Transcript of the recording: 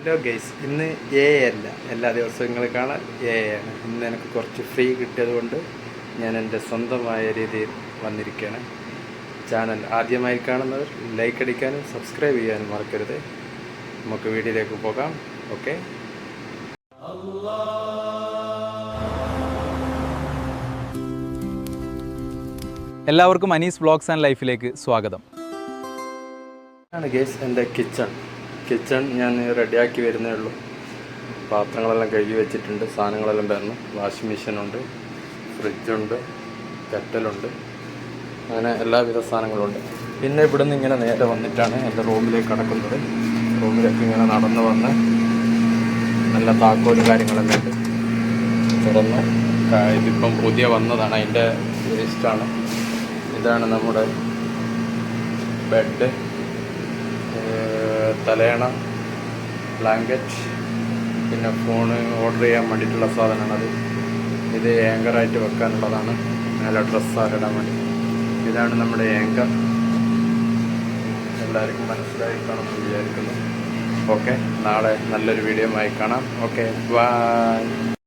Hello guys, ഇന്ന് അല്ല, എല്ലാ ദിവസവും കാണാൻ ആണ്. ഇന്ന് എനിക്ക് കുറച്ച് ഫ്രീ കിട്ടിയത് കൊണ്ട് ഞാൻ എൻ്റെ സ്വന്തമായ രീതിയിൽ വന്നിരിക്കുകയാണ്. ചാനൽ ആദ്യമായി കാണുന്നവർ ലൈക്ക് അടിക്കാനും സബ്സ്ക്രൈബ് ചെയ്യാനും മറക്കരുത്. നമുക്ക് വീഡിയോയിലേക്ക് പോകാം. ഓക്കെ, എല്ലാവർക്കും അനീസ് വ്ളോഗ്സ് ആൻഡ് ലൈഫിലേക്ക് സ്വാഗതം. ആണ് ഗൈസ് എൻ്റെ കിച്ചൺ ഞാൻ റെഡിയാക്കി വരുന്നേ ഉള്ളൂ. പാത്രങ്ങളെല്ലാം കഴുകി വെച്ചിട്ടുണ്ട്, സാധനങ്ങളെല്ലാം വരണം. വാഷിംഗ് മെഷീനുണ്ട്, ഫ്രിഡ്ജുണ്ട്, കെറ്റലുണ്ട്, അങ്ങനെ എല്ലാവിധ സാധനങ്ങളുണ്ട്. പിന്നെ ഇവിടെ നിന്ന് ഇങ്ങനെ നേരെ വന്നിട്ടാണ് എൻ്റെ റൂമിലേക്ക് കടക്കുന്നത്. റൂമിലേക്ക് ഇങ്ങനെ നടന്നു വന്ന് നല്ല താക്കോലും കാര്യങ്ങളെല്ലാം ഉണ്ട്. തുറന്ന് ഇതിപ്പം പുതിയ വന്നതാണ്, അതിൻ്റെ വേസ്റ്റാണ്. ഇതാണ് നമ്മുടെ ബെഡ്, തലയണ, ബ്ലാങ്കറ്റ്, പിന്നെ ഫോണ് ഓർഡർ ചെയ്യാൻ വേണ്ടിയിട്ടുള്ള സാധനമാണത്. ഇത് ഏങ്കറായിട്ട് വെക്കാനുള്ളതാണ്, നല്ല ഡ്രസ്സാണ് ഇടാൻ വേണ്ടി. ഇതാണ് നമ്മുടെ ഏങ്കർ. എല്ലാവർക്കും മനസ്സിലായി കാണുമെന്ന് വിചാരിക്കുന്നു. ഓക്കെ, നാളെ നല്ലൊരു വീഡിയോ ആയി കാണാം. Okay, by.